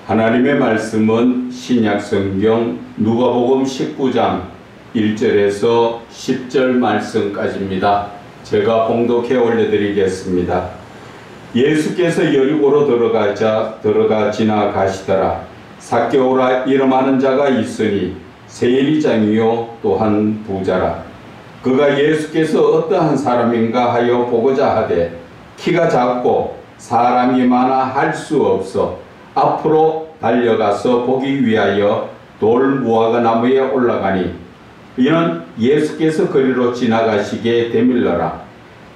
하나님의 말씀은 신약성경 누가복음 19장 1절에서 10절 말씀까지입니다. 제가 봉독해 올려드리겠습니다. 예수께서 여리고로 들어가 지나가시더라. 삭개오라 이름하는 자가 있으니 세리장이요 또한 부자라. 그가 예수께서 어떠한 사람인가 하여 보고자 하되 키가 작고 사람이 많아 할 수 없어 앞으로 달려가서 보기 위하여 돌 무화과 나무에 올라가니 이는 예수께서 그리로 지나가시기에 대밀러라.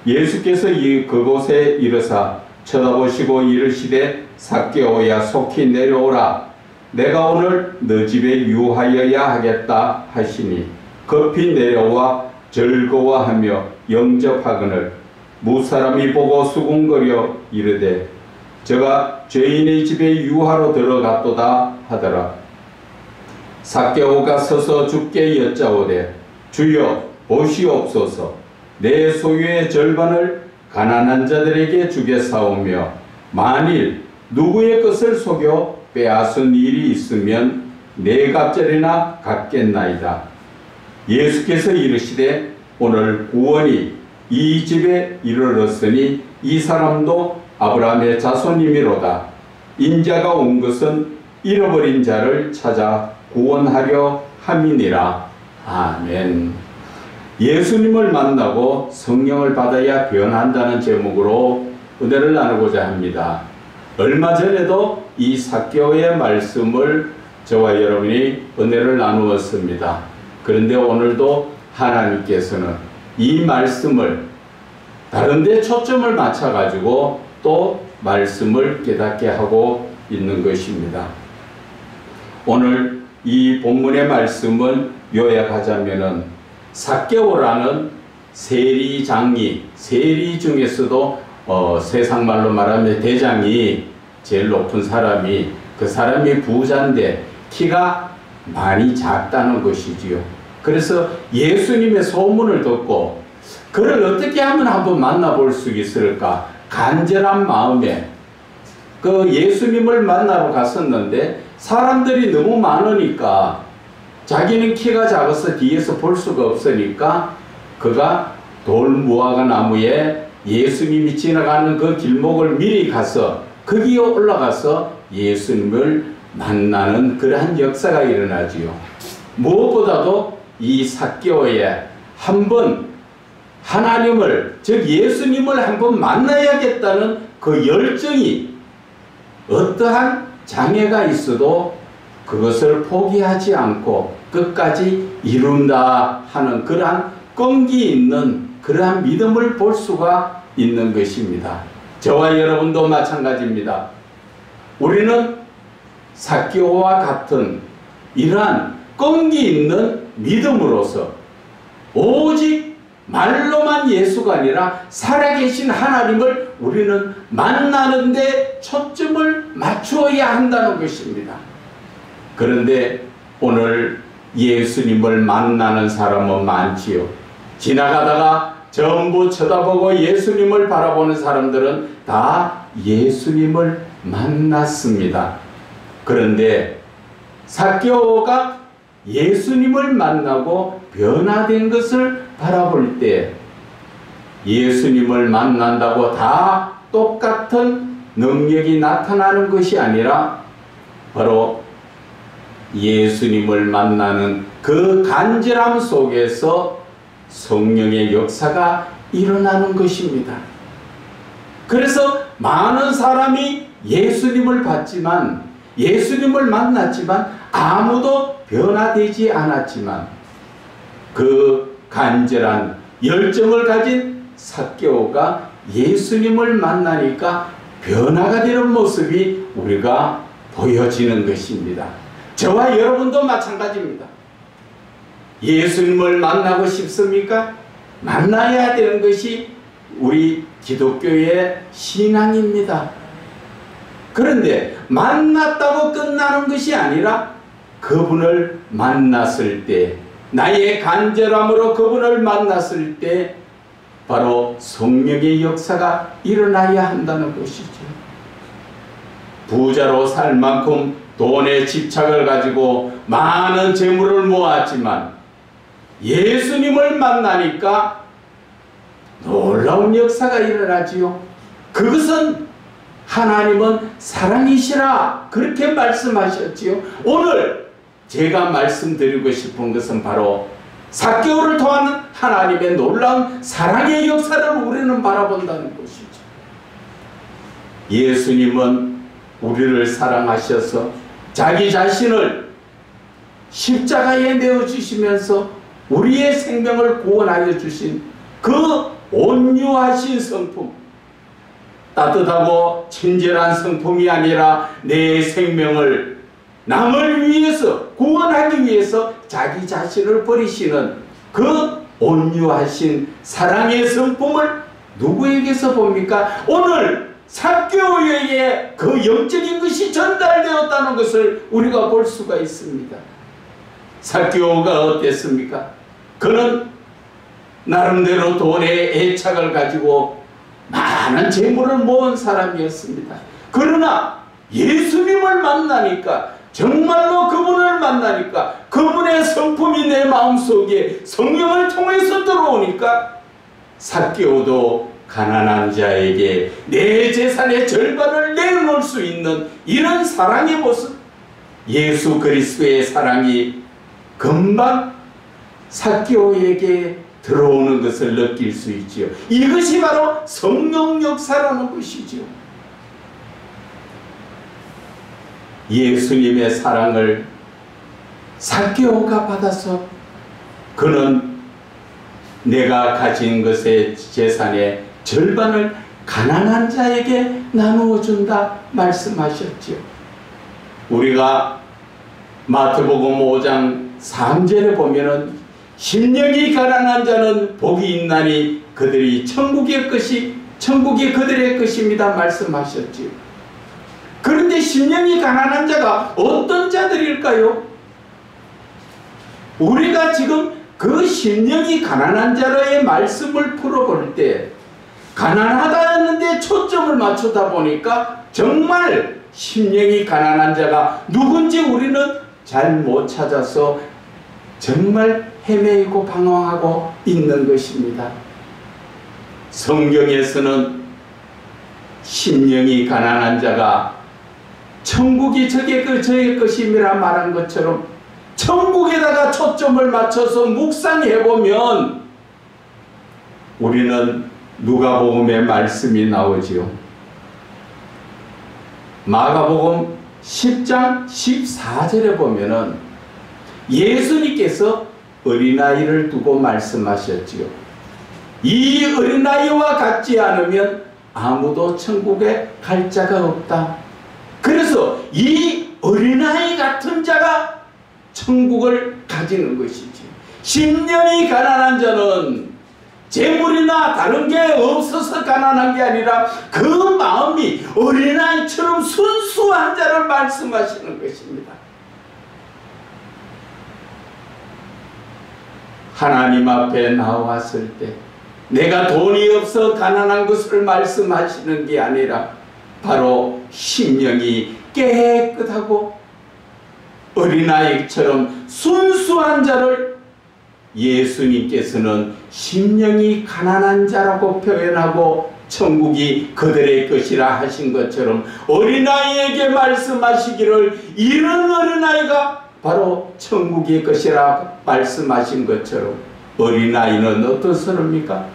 예수께서 그곳에 이르사 쳐다보시고 이르시되 삭개오야 속히 내려오라. 내가 오늘 너 집에 유하여야 하겠다 하시니 급히 내려와 즐거워하며 영접하거늘 무사람이 보고 수군거려 이르되 저가 죄인의 집에 유하로 들어갔도다 하더라. 삭개오가 서서 주께 여짜오되 주여 보시옵소서. 내 소유의 절반을 가난한 자들에게 주겠사오며 만일 누구의 것을 속여 빼앗은 일이 있으면 네 갑절이나 갚겠나이다. 예수께서 이르시되 오늘 구원이 이 집에 이르렀으니 이 사람도 아브라함의 자손이미로다. 인자가 온 것은 잃어버린 자를 찾아 구원하려 함이니라. 아멘. 예수님을 만나고 성령을 받아야 변한다는 제목으로 은혜를 나누고자 합니다. 얼마 전에도 이 삭개오의 말씀을 저와 여러분이 은혜를 나누었습니다. 그런데 오늘도 하나님께서는 이 말씀을 다른 데 초점을 맞춰가지고 또 말씀을 깨닫게 하고 있는 것입니다. 오늘 이 본문의 말씀을 요약하자면은 삭개오라는 세리장이, 세리 중에서도 세상말로 말하면 대장이 제일 높은 사람이, 그 사람이 부자인데 키가 많이 작다는 것이지요. 그래서 예수님의 소문을 듣고 그를 어떻게 하면 한번 만나볼 수 있을까 간절한 마음에 그 예수님을 만나러 갔었는데 사람들이 너무 많으니까 자기는 키가 작아서 뒤에서 볼 수가 없으니까 그가 돌 무화과 나무에 예수님이 지나가는 그 길목을 미리 가서 거기에 올라가서 예수님을 만나는 그러한 역사가 일어나지요. 무엇보다도 이 삭개오에 한번 하나님을, 즉 예수님을 한번 만나야겠다는 그 열정이 어떠한 장애가 있어도 그것을 포기하지 않고 끝까지 이룬다 하는 그러한 끈기 있는 그러한 믿음을 볼 수가 있는 것입니다. 저와 여러분도 마찬가지입니다. 우리는 삭개오와 같은 이러한 끈기 있는 믿음으로서 오직 말로만 예수가 아니라 살아계신 하나님을 우리는 만나는데 초점을 맞추어야 한다는 것입니다. 그런데 오늘 예수님을 만나는 사람은 많지요. 지나가다가 전부 쳐다보고 예수님을 바라보는 사람들은 다 예수님을 만났습니다. 그런데 삭개오가 예수님을 만나고 변화된 것을 바라볼 때 예수님을 만난다고 다 똑같은 능력이 나타나는 것이 아니라 바로 예수님을 만나는 그 간절함 속에서 성령의 역사가 일어나는 것입니다. 그래서 많은 사람이 예수님을 봤지만, 예수님을 만났지만 아무도 변화되지 않았지만 그 간절한 열정을 가진 삭개오가 예수님을 만나니까 변화가 되는 모습이 우리가 보여지는 것입니다. 저와 여러분도 마찬가지입니다. 예수님을 만나고 싶습니까? 만나야 되는 것이 우리 기독교의 신앙입니다. 그런데 만났다고 끝나는 것이 아니라 그분을 만났을 때, 나의 간절함으로 그분을 만났을 때 바로 성령의 역사가 일어나야 한다는 것이죠. 부자로 살 만큼 돈에 집착을 가지고 많은 재물을 모았지만 예수님을 만나니까 놀라운 역사가 일어나지요. 그것은 하나님은 사랑이시라 그렇게 말씀하셨지요. 오늘 제가 말씀드리고 싶은 것은 바로 삭개오를 통한 하나님의 놀라운 사랑의 역사를 우리는 바라본다는 것이죠. 예수님은 우리를 사랑하셔서 자기 자신을 십자가에 내어주시면서 우리의 생명을 구원하여 주신 그 온유하신 성품, 따뜻하고 친절한 성품이 아니라 내 생명을 남을 위해서 구원하기 위해서 자기 자신을 버리시는 그 온유하신 사랑의 성품을 누구에게서 봅니까? 오늘 삭개오에게 그 영적인 것이 전달되었다는 것을 우리가 볼 수가 있습니다. 삭개오가 어땠습니까? 그는 나름대로 돈에 애착을 가지고 많은 재물을 모은 사람이었습니다. 그러나 예수님을 만나니까, 정말로 그분을 만나니까, 그분의 성품이 내 마음속에 성령을 통해서 들어오니까 삭개오도 가난한 자에게 내 재산의 절반을 내놓을 수 있는 이런 사랑의 모습, 예수 그리스도의 사랑이 금방 삭개오에게 들어오는 것을 느낄 수 있지요. 이것이 바로 성령 역사라는 것이지요. 예수님의 사랑을 삭개오가 받아서 그는 내가 가진 것의 재산의 절반을 가난한 자에게 나누어 준다 말씀하셨지요. 우리가 마태복음 5장 3절에 보면은 심령이 가난한 자는 복이 있나니 그들이 천국이 그들의 것입니다 말씀하셨지요. 그런데 심령이 가난한 자가 어떤 자들일까요? 우리가 지금 그 심령이 가난한 자의 말씀을 풀어볼 때 가난하다는데 초점을 맞추다 보니까 정말 심령이 가난한 자가 누군지 우리는 잘 못 찾아서 정말 헤매이고 방황하고 있는 것입니다. 성경에서는 심령이 가난한 자가 천국이 저의 것임이라 말한 것처럼 천국에다가 초점을 맞춰서 묵상해보면 우리는 누가복음의 말씀이 나오지요. 마가복음 10장 14절에 보면은 예수님께서 어린아이를 두고 말씀하셨지요. 이 어린아이와 같지 않으면 아무도 천국에 갈 자가 없다. 그래서 이 어린아이 같은 자가 천국을 가지는 것이지. 심령이 가난한 자는 재물이나 다른 게 없어서 가난한 게 아니라 그 마음이 어린아이처럼 순수한 자를 말씀하시는 것입니다. 하나님 앞에 나왔을 때 내가 돈이 없어 가난한 것을 말씀하시는 게 아니라 바로 심령이 깨끗하고 어린아이처럼 순수한 자를 예수님께서는 심령이 가난한 자라고 표현하고 천국이 그들의 것이라 하신 것처럼 어린아이에게 말씀하시기를 이런 어린아이가 바로 천국의 것이라 말씀하신 것처럼 어린아이는 어떤 사람입니까?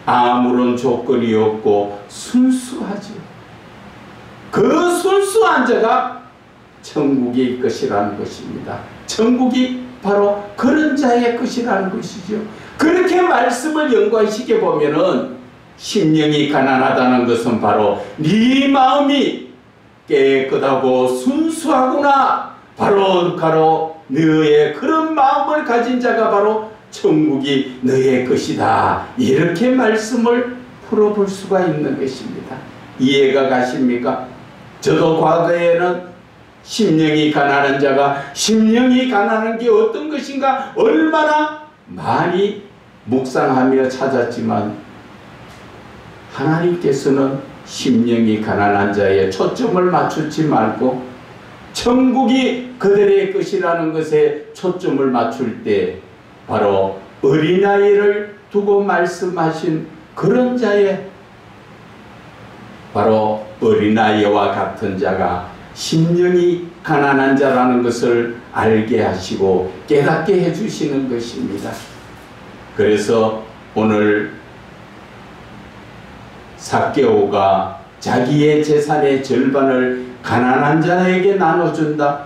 아무런 조건이 없고 순수하죠. 그 순수한 자가 천국의 것이라는 것입니다. 천국이 바로 그런 자의 것이라는 것이죠. 그렇게 말씀을 연관시켜 보면은 심령이 가난하다는 것은 바로 네 마음이 깨끗하고 순수하구나. 바로 너의 그런 마음을 가진 자가 바로 천국이 너의 것이다. 이렇게 말씀을 풀어볼 수가 있는 것입니다. 이해가 가십니까? 저도 과거에는 심령이 가난한 자가 심령이 가난한 게 어떤 것인가 얼마나 많이 묵상하며 찾았지만 하나님께서는 심령이 가난한 자에 초점을 맞추지 말고 천국이 그들의 것이라는 것에 초점을 맞출 때 바로 어린아이를 두고 말씀하신 그런 자에 바로 어린아이와 같은 자가 심령이 가난한 자라는 것을 알게 하시고 깨닫게 해주시는 것입니다. 그래서 오늘 삭개오가 자기의 재산의 절반을 가난한 자에게 나눠준다.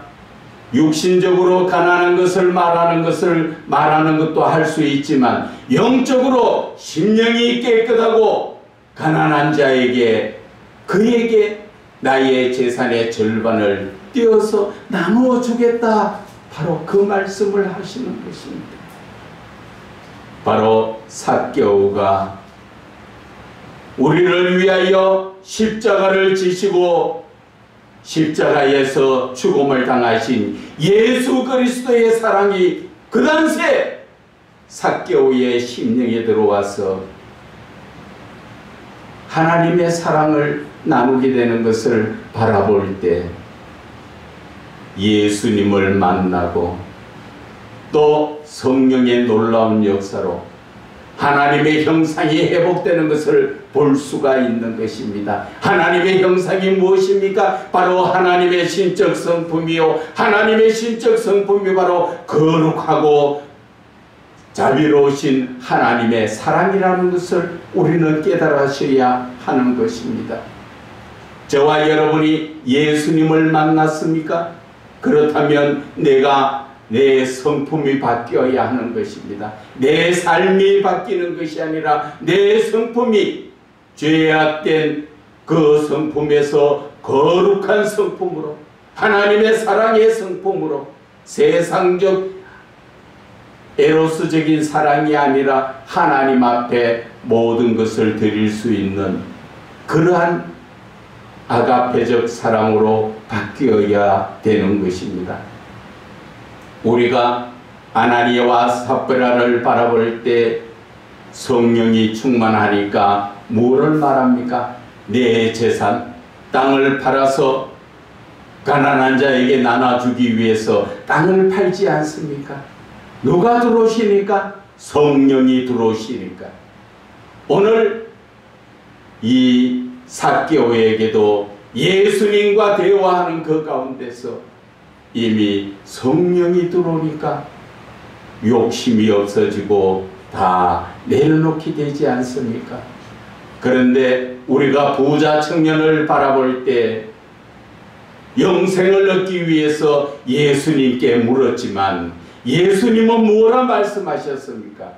육신적으로 가난한 것을 말하는 것도 할 수 있지만 영적으로 심령이 깨끗하고 가난한 자에게 그에게 나의 재산의 절반을 떼어서 나누어 주겠다. 바로 그 말씀을 하시는 것입니다. 바로 삭개오가 우리를 위하여 십자가를 지시고 십자가에서 죽음을 당하신 예수 그리스도의 사랑이 그 당시에 삭개오의 심령에 들어와서 하나님의 사랑을 나누게 되는 것을 바라볼 때 예수님을 만나고 또 성령의 놀라운 역사로 하나님의 형상이 회복되는 것을 볼 수가 있는 것입니다. 하나님의 형상이 무엇입니까? 바로 하나님의 신적 성품이요, 하나님의 신적 성품이 바로 거룩하고 자비로우신 하나님의 사랑이라는 것을 우리는 깨달으셔야 하는 것입니다. 저와 여러분이 예수님을 만났습니까? 그렇다면 내 성품이 바뀌어야 하는 것입니다. 내 삶이 바뀌는 것이 아니라 내 성품이 죄악된 그 성품에서 거룩한 성품으로, 하나님의 사랑의 성품으로, 세상적 에로스적인 사랑이 아니라 하나님 앞에 모든 것을 드릴 수 있는 그러한 아가페적 사랑으로 바뀌어야 되는 것입니다. 우리가 아나니아와 삽비라를 바라볼 때 성령이 충만하니까 무엇을 말합니까? 내 재산, 땅을 팔아서 가난한 자에게 나눠주기 위해서 땅을 팔지 않습니까? 누가 들어오시니까? 성령이 들어오시니까. 오늘 이 삭개오에게도 예수님과 대화하는 그 가운데서 이미 성령이 들어오니까 욕심이 없어지고 다 내려놓게 되지 않습니까? 그런데 우리가 부자 청년을 바라볼 때 영생을 얻기 위해서 예수님께 물었지만 예수님은 무엇라 말씀하셨습니까?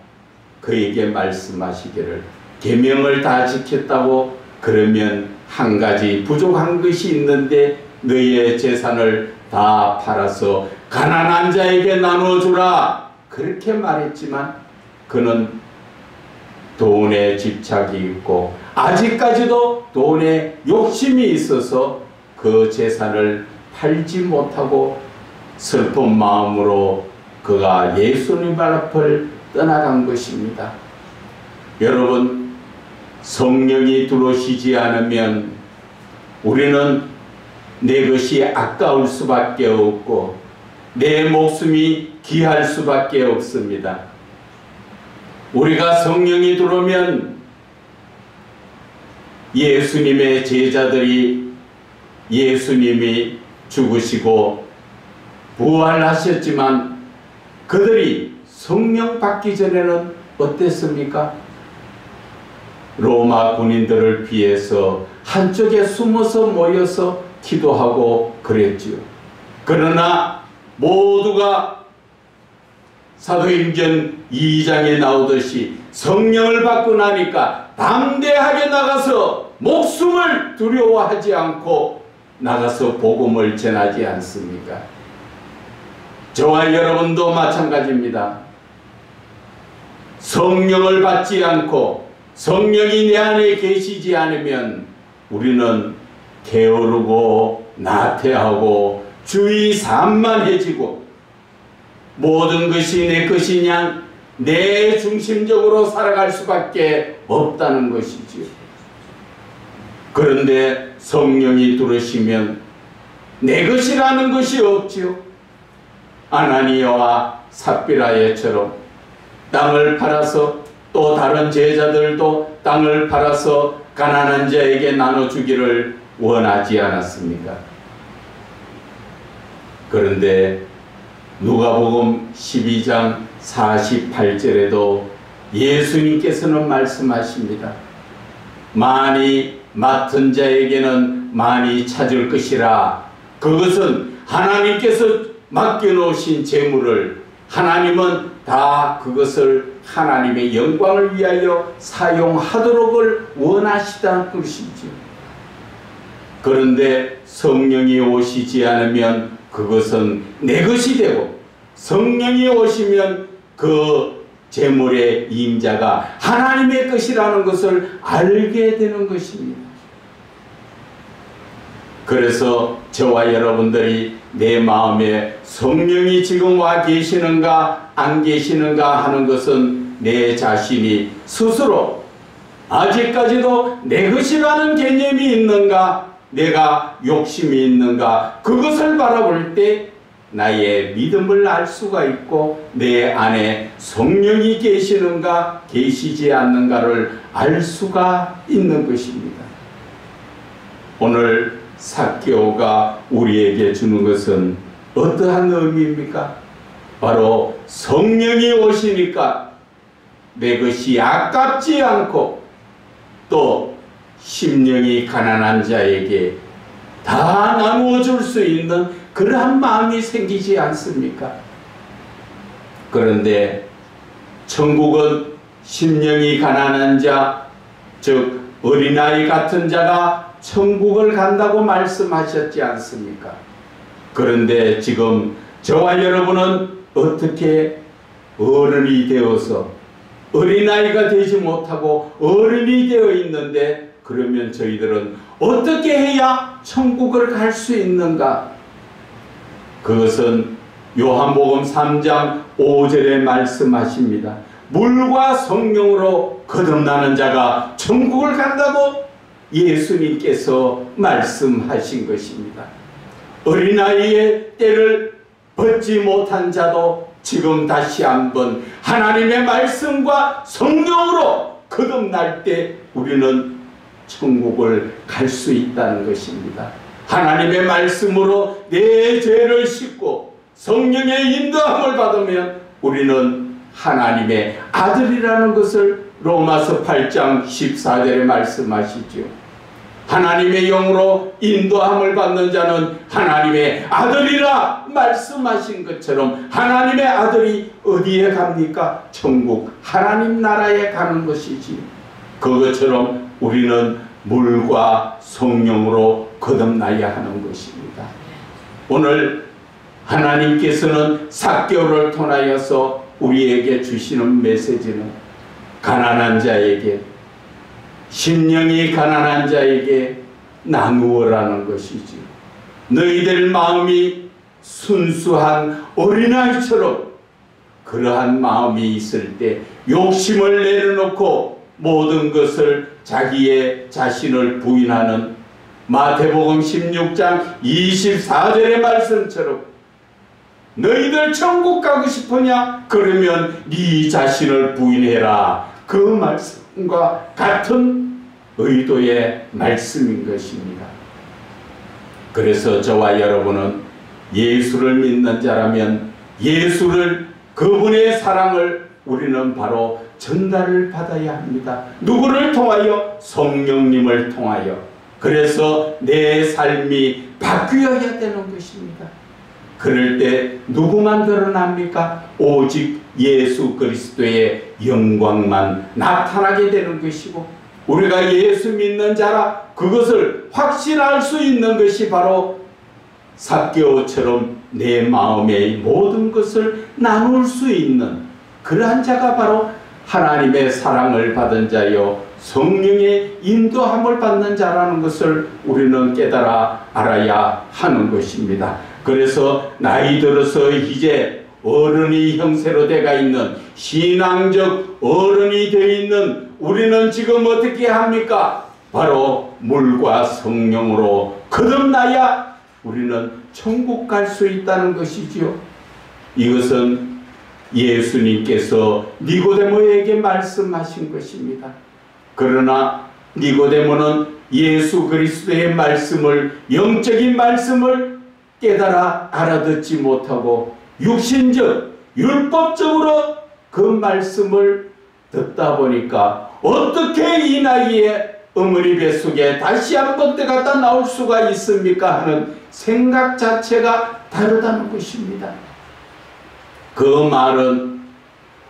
그에게 말씀하시기를 계명을 다 지켰다고 그러면 한 가지 부족한 것이 있는데 너의 재산을 다 팔아서 가난한 자에게 나눠주라. 그렇게 말했지만 그는 돈에 집착이 있고 아직까지도 돈에 욕심이 있어서 그 재산을 팔지 못하고 슬픈 마음으로 그가 예수님 앞을 떠나간 것입니다. 여러분, 성령이 들어오시지 않으면 우리는 내 것이 아까울 수밖에 없고 내 목숨이 귀할 수밖에 없습니다. 우리가 성령이 들어오면 예수님의 제자들이 예수님이 죽으시고 부활하셨지만 그들이 성령 받기 전에는 어땠습니까? 로마 군인들을 피해서 한쪽에 숨어서 모여서 기도하고 그랬지요. 그러나 모두가 사도행전 2장에 나오듯이 성령을 받고 나니까 담대하게 나가서 목숨을 두려워하지 않고 나가서 복음을 전하지 않습니까? 저와 여러분도 마찬가지입니다. 성령을 받지 않고 성령이 내 안에 계시지 않으면 우리는 게으르고 나태하고 주의 산만해지고 모든 것이 내 것이냐 내 중심적으로 살아갈 수밖에 없다는 것이지요. 그런데 성령이 들으시면 내 것이라는 것이 없지요. 아나니아와 삽비라처럼 땅을 팔아서, 또 다른 제자들도 땅을 팔아서 가난한 자에게 나눠주기를 원하지 않았습니까? 그런데 누가복음 12장 48절에도 예수님께서는 말씀하십니다. 많이 맡은 자에게는 많이 찾을 것이라. 그것은 하나님께서 맡겨놓으신 재물을 하나님은 다 그것을 하나님의 영광을 위하여 사용하도록을 원하시다는 것이죠. 그런데 성령이 오시지 않으면 그것은 내 것이 되고, 성령이 오시면 그 재물의 임자가 하나님의 것이라는 것을 알게 되는 것입니다. 그래서 저와 여러분들이 내 마음에 성령이 지금 와 계시는가 안 계시는가 하는 것은 내 자신이 스스로 아직까지도 내 것이라는 개념이 있는가, 내가 욕심이 있는가, 그것을 바라볼 때 나의 믿음을 알 수가 있고, 내 안에 성령이 계시는가 계시지 않는가를 알 수가 있는 것입니다. 오늘 삭개오가 우리에게 주는 것은 어떠한 의미입니까? 바로 성령이 오시니까 내 것이 아깝지 않고, 또 심령이 가난한 자에게 다 나누어 줄 수 있는 그러한 마음이 생기지 않습니까? 그런데 천국은 심령이 가난한 자, 즉 어린아이 같은 자가 천국을 간다고 말씀하셨지 않습니까? 그런데 지금 저와 여러분은 어떻게 어른이 되어서 어린아이가 되지 못하고 어른이 되어 있는데, 그러면 저희들은 어떻게 해야 천국을 갈 수 있는가? 그것은 요한복음 3장 5절에 말씀하십니다. 물과 성령으로 거듭나는 자가 천국을 간다고 예수님께서 말씀하신 것입니다. 어린아이의 때를 벗지 못한 자도 지금 다시 한번 하나님의 말씀과 성령으로 거듭날 때 우리는 천국을 갈 수 있다는 것입니다. 하나님의 말씀으로 내 죄를 씻고 성령의 인도함을 받으면 우리는 하나님의 아들이라는 것을 로마서 8장 14절에 말씀하시죠. 하나님의 영으로 인도함을 받는 자는 하나님의 아들이라 말씀하신 것처럼, 하나님의 아들이 어디에 갑니까? 천국 하나님 나라에 가는 것이지. 그것처럼 우리는 물과 성령으로 거듭나야 하는 것입니다. 오늘 하나님께서는 삭개오를 통하여서 우리에게 주시는 메시지는 가난한 자에게, 심령이 가난한 자에게 나누어라는 것이지. 너희들 마음이 순수한 어린아이처럼 그러한 마음이 있을 때 욕심을 내려놓고 모든 것을 자기의 자신을 부인하는 마태복음 16장 24절의 말씀처럼, 너희들 천국 가고 싶으냐? 그러면 네 자신을 부인해라. 그 말씀과 같은 의도의 말씀인 것입니다. 그래서 저와 여러분은 예수를 믿는 자라면 예수를, 그분의 사랑을 우리는 바로 전달을 받아야 합니다. 누구를 통하여? 성령님을 통하여. 그래서 내 삶이 바뀌어야 되는 것입니다. 그럴 때 누구만 드러납니까? 오직 예수 그리스도의 영광만 나타나게 되는 것이고, 우리가 예수 믿는 자라 그것을 확신할 수 있는 것이 바로 삭개오처럼 내 마음의 모든 것을 나눌 수 있는 그러한 자가 바로 하나님의 사랑을 받은 자요 성령의 인도함을 받는 자라는 것을 우리는 깨달아 알아야 하는 것입니다. 그래서 나이 들어서 이제 어른이 형세로 돼가 있는, 신앙적 어른이 되어 있는 우리는 지금 어떻게 합니까? 바로 물과 성령으로 거듭나야 우리는 천국 갈 수 있다는 것이지요. 이것은 예수님께서 니고데모에게 말씀하신 것입니다. 그러나 니고데모는 예수 그리스도의 말씀을, 영적인 말씀을 깨달아 알아듣지 못하고 육신적, 율법적으로 그 말씀을 듣다 보니까 어떻게 이 나이에 어머니 뱃속에 다시 한번 때가 나올 수가 있습니까 하는 생각 자체가 다르다는 것입니다. 그 말은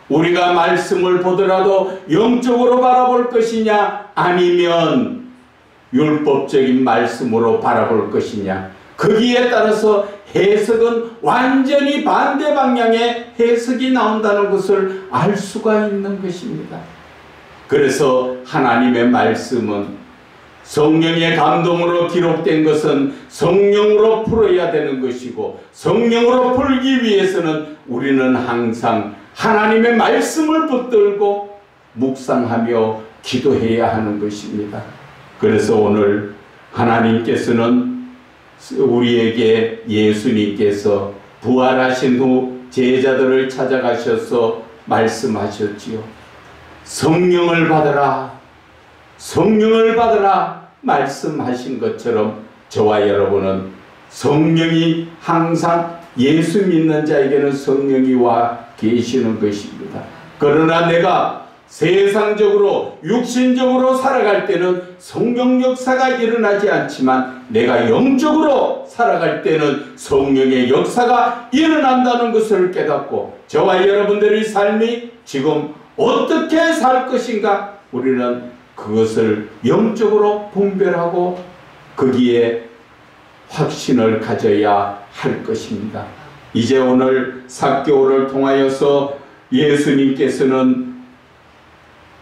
우리가 말씀을 보더라도 영적으로 바라볼 것이냐, 아니면 율법적인 말씀으로 바라볼 것이냐, 거기에 따라서 해석은 완전히 반대 방향의 해석이 나온다는 것을 알 수가 있는 것입니다. 그래서 하나님의 말씀은 성령의 감동으로 기록된 것은 성령으로 풀어야 되는 것이고, 성령으로 풀기 위해서는 우리는 항상 하나님의 말씀을 붙들고 묵상하며 기도해야 하는 것입니다. 그래서 오늘 하나님께서는 우리에게, 예수님께서 부활하신 후 제자들을 찾아가셔서 말씀하셨지요. 성령을 받으라, 성령을 받으라 말씀하신 것처럼 저와 여러분은 성령이 항상, 예수 믿는 자에게는 성령이 와 계시는 것입니다. 그러나 내가 세상적으로 육신적으로 살아갈 때는 성령 역사가 일어나지 않지만, 내가 영적으로 살아갈 때는 성령의 역사가 일어난다는 것을 깨닫고, 저와 여러분들의 삶이 지금 어떻게 살 것인가, 우리는 그것을 영적으로 분별하고 거기에 확신을 가져야 할 것입니다. 이제 오늘 삭개오를 통하여서 예수님께서는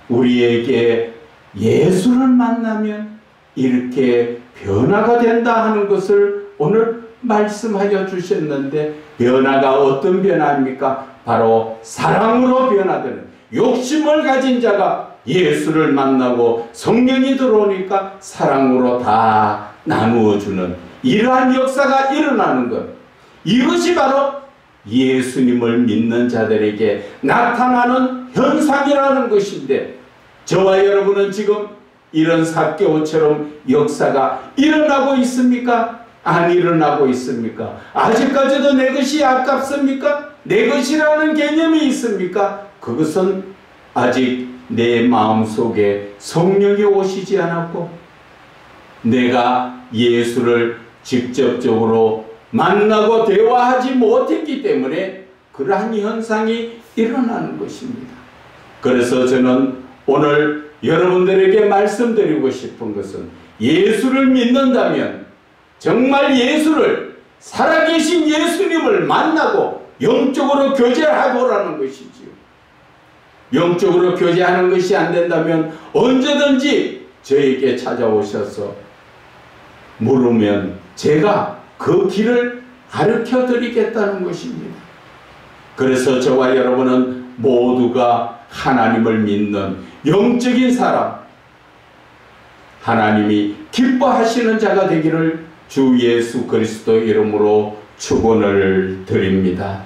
우리에게 예수를 만나면 이렇게 변화가 된다 하는 것을 오늘 말씀하여 주셨는데, 변화가 어떤 변화입니까? 바로 사랑으로 변화되는, 욕심을 가진 자가 예수를 만나고 성령이 들어오니까 사랑으로 다 나누어주는 이러한 역사가 일어나는 것, 이것이 바로 예수님을 믿는 자들에게 나타나는 현상이라는 것인데, 저와 여러분은 지금 이런 삭개오처럼 역사가 일어나고 있습니까? 안 일어나고 있습니까? 아직까지도 내 것이 아깝습니까? 내 것이라는 개념이 있습니까? 그것은 아직 내 마음속에 성령이 오시지 않았고, 내가 예수를 직접적으로 만나고 대화하지 못했기 때문에 그러한 현상이 일어나는 것입니다. 그래서 저는 오늘 여러분들에게 말씀드리고 싶은 것은, 예수를 믿는다면 정말 예수를, 살아계신 예수님을 만나고 영적으로 교제하고라는 것이지요. 영적으로 교제하는 것이 안 된다면 언제든지 저에게 찾아오셔서 물으면 제가 그 길을 가르쳐 드리겠다는 것입니다. 그래서 저와 여러분은 모두가 하나님을 믿는 영적인 사람, 하나님이 기뻐하시는 자가 되기를 주 예수 그리스도 이름으로 축원을 드립니다.